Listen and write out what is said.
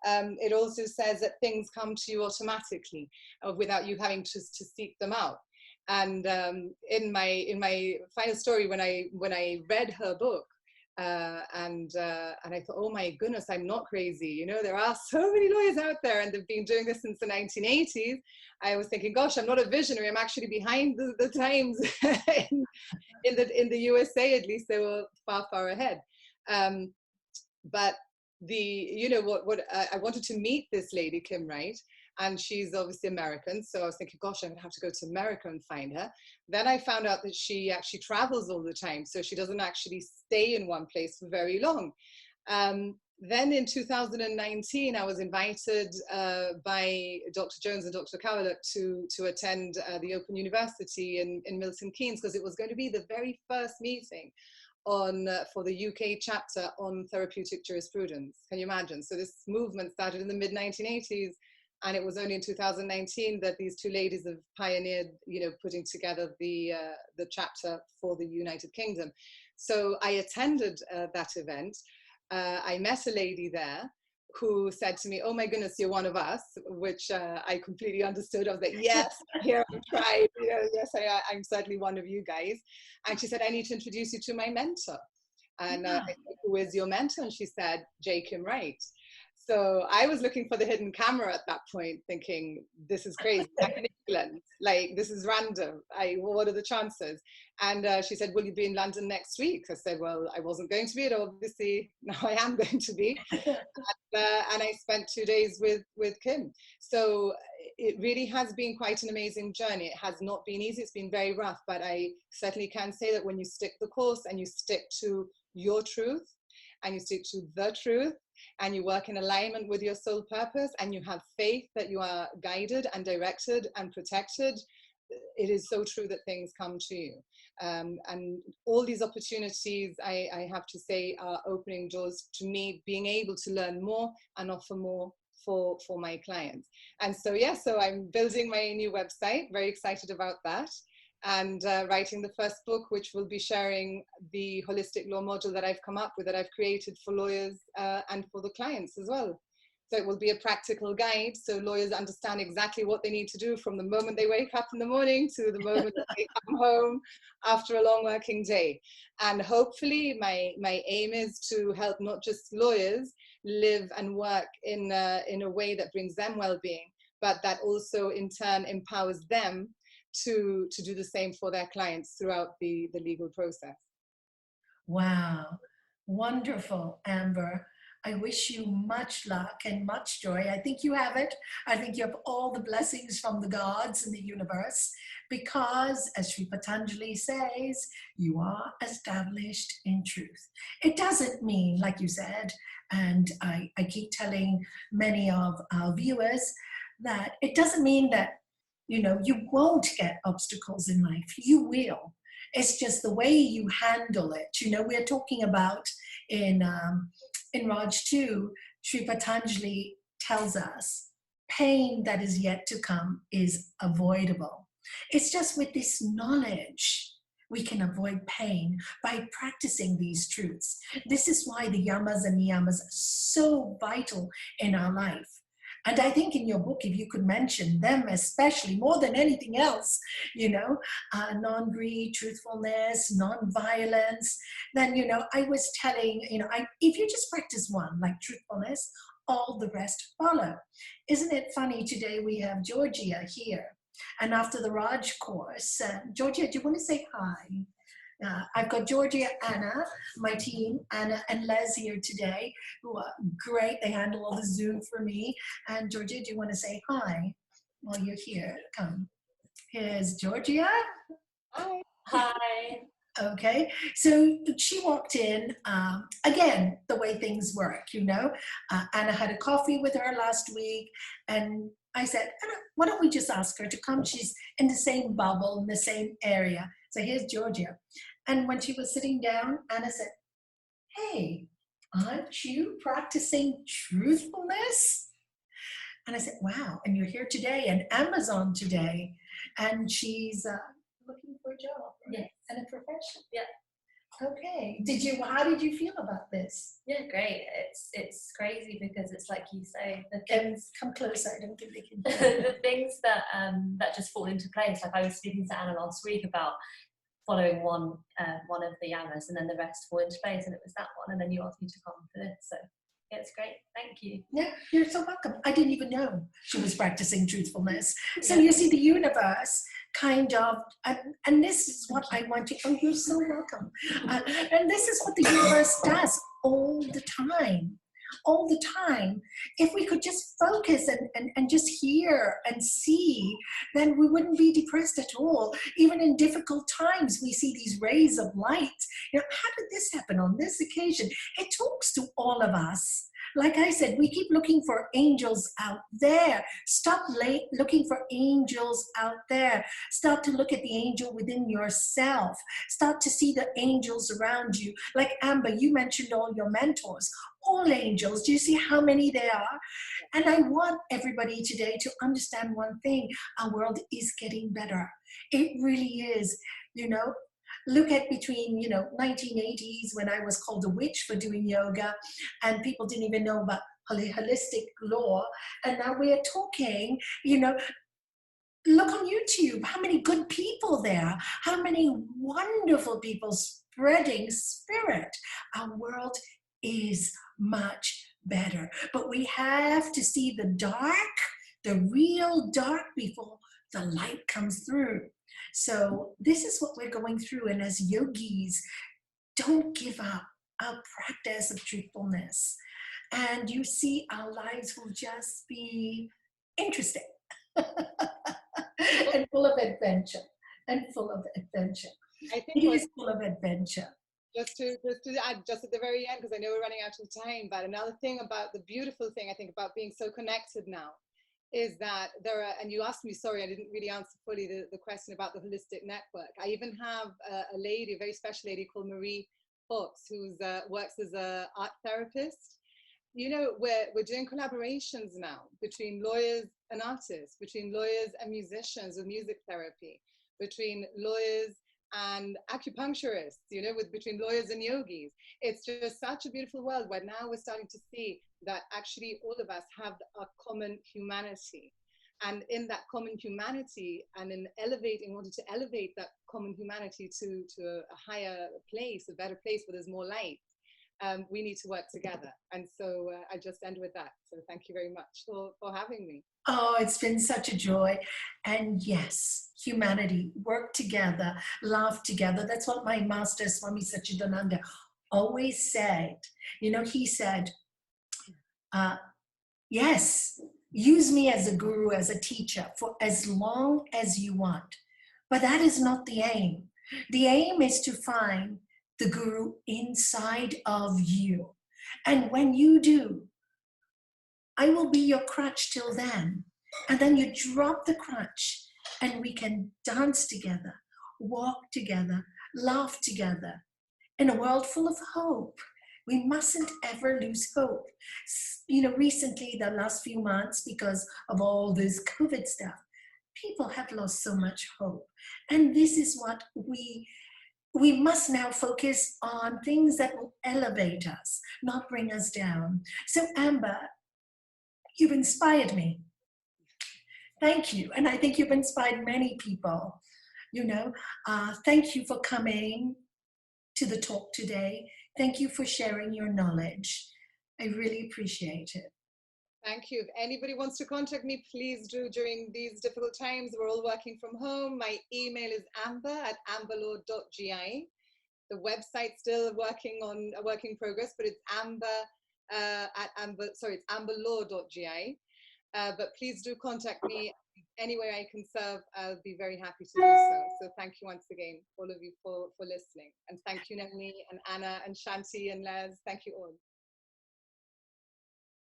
it also says that things come to you automatically without you having to seek them out. And in my final story, when I read her book, and I thought, oh my goodness, I'm not crazy. You know, there are so many lawyers out there, and they've been doing this since the 1980s. I was thinking, gosh, I'm not a visionary. I'm actually behind the times. in the USA, at least, they were far ahead. But what I wanted to meet this lady, Kim Wright, and she's obviously American. So I was thinking, gosh, I'm gonna have to go to America and find her. Then I found out that she actually travels all the time. So she doesn't actually stay in one place for very long. Then in 2019, I was invited by Dr. Jones and Dr. Cowlett to attend the Open University in Milton Keynes, because it was going to be the very first meeting for the UK chapter on therapeutic jurisprudence. Can you imagine? So this movement started in the mid 1980s, and it was only in 2019 that these two ladies have pioneered, putting together the chapter for the United Kingdom. So I attended that event. I met a lady there who said to me, oh my goodness, you're one of us, which I completely understood. I was like, yes, here I tried. Yes, I'm certainly one of you guys. And she said, I need to introduce you to my mentor. And I said, who is your mentor? And she said, J. Kim Wright. So I was looking for the hidden camera at that point, thinking, this is crazy. I'm in England. Like, this is random. What are the chances? And she said, will you be in London next week? I said, well, I wasn't going to be, but obviously now I am going to be. And I spent 2 days with Kim. So it really has been quite an amazing journey. It has not been easy. It's been very rough, but I certainly can say that when you stick the course and you stick to your truth and you stick to the truth, and you work in alignment with your soul purpose, and you have faith that you are guided and directed and protected, it is so true that things come to you. And all these opportunities, I have to say, are opening doors to me being able to learn more and offer more for my clients. And so, so I'm building my new website, very excited about that. And writing the first book, which will be sharing the holistic law module that I've come up with, that I've created for lawyers and for the clients as well. So it will be a practical guide, so lawyers understand exactly what they need to do from the moment they wake up in the morning to the moment that they come home after a long working day. And hopefully my aim is to help not just lawyers live and work in a way that brings them well-being, but that also in turn empowers them to do the same for their clients throughout the legal process. Wow, wonderful, Amber. I wish you much luck and much joy. I think you have it. I think you have all the blessings from the gods in the universe, because, as Sri Patanjali says, you are established in truth. It doesn't mean, like you said, and I keep telling many of our viewers, that it doesn't mean that you won't get obstacles in life. You will. It's just the way you handle it. We're talking about in Raj 2, Sri Patanjali tells us pain that is yet to come is avoidable. It's just with this knowledge we can avoid pain by practicing these truths. This is why the yamas and niyamas are so vital in our life. And I think in your book, if you could mention them, especially more than anything else, non-greed, truthfulness, non-violence, then, I was telling, if you just practice one, like truthfulness, all the rest follow. Isn't it funny? Today we have Georgia here. And after the Raj course, Georgia, do you want to say hi? I've got Georgia, Anna, my team, Anna and Les here today, who are great. They handle all the Zoom for me. And Georgia, do you want to say hi while you're here? Come. Here's Georgia. Hi. Hi. Okay, so she walked in, again, the way things work, Anna had a coffee with her last week, and I said, Anna, why don't we just ask her to come? She's in the same bubble, in the same area. So here's Georgia. And when she was sitting down, Anna said, hey, aren't you practicing truthfulness? And I said, wow, and you're here today and Amazon today. And she's looking for a job, right? Yes. And a profession. Yeah. Okay. How did you feel about this? Yeah, great. It's crazy because it's like you say, the Come, things come closer. I don't think they can. the things that just fall into place. Like I was speaking to Anna last week about following one of the yamas and then the rest fall into place, and it was that one, and then you asked me to come for this. So yeah, it's great. Thank you. Yeah, you're so welcome. I didn't even know she was practicing truthfulness. So Yeah. you see, the universe kind of, and this is what I want to. Oh, you're so welcome. And this is what the universe does all the time. All the time. If we could just focus and just hear and see, then we wouldn't be depressed at all. Even in difficult times, we see these rays of light. You know, how did this happen on this occasion? It talks to all of us. Like I said, we keep looking for angels out there. Stop looking for angels out there. Start to look at the angel within yourself. Start to see the angels around you. Like Amber, you mentioned all your mentors. All angels. Do you see how many there are? And I want everybody today to understand one thing. Our world is getting better. It really is. You know, look at between 1980s, when I was called a witch for doing yoga, and people didn't even know about holistic law, and now we are talking, look on YouTube, how many good people there, how many wonderful people spreading spirit. Our world is much better, but we have to see the dark, the real dark, before the light comes through. So this is what we're going through, and as yogis, don't give up our practice of truthfulness, and you see our lives will just be interesting and full of adventure, and full of adventure. I think It is full of adventure. just to add just at the very end, because I know we're running out of time, but another thing about the beautiful thing I think about being so connected now is that there are, and you asked me, sorry, I didn't really answer fully the question about the holistic network. I even have a lady, a very special lady called Marie Fox, who works as an art therapist. We're doing collaborations now between lawyers and artists, between lawyers and musicians with music therapy, between lawyers and acupuncturists, between lawyers and yogis. It's just such a beautiful world where now we're starting to see that actually all of us have a common humanity. And in that common humanity, and in wanting to elevate that common humanity to a higher place, a better place where there's more light, we need to work together. And so I just end with that. So thank you very much for having me. Oh, it's been such a joy. And yes, humanity, work together, laugh together. That's what my master, Swami Satchidananda, always said. He said, yes, use me as a guru, as a teacher, for as long as you want. But that is not the aim. The aim is to find the guru inside of you. And when you do, I will be your crutch till then. And then you drop the crutch and we can dance together, walk together, laugh together in a world full of hope. We mustn't ever lose hope. Recently, the last few months, because of all this COVID stuff, people have lost so much hope. And this is what we must now focus on, things that will elevate us, not bring us down. So Amber, you've inspired me. Thank you. And I think you've inspired many people. Thank you for coming to the talk today. Thank you for sharing your knowledge. I really appreciate it. Thank you. If anybody wants to contact me, please do during these difficult times. We're all working from home. My email is amber@amberlaw.gi. The website's still a work in progress, but it's it's amberlaw.gi. But please do contact me any way I can serve. I'll be very happy to do so. So thank you once again, all of you, for listening. And thank you, Nalanie and Anna and Shanti and Les. Thank you all.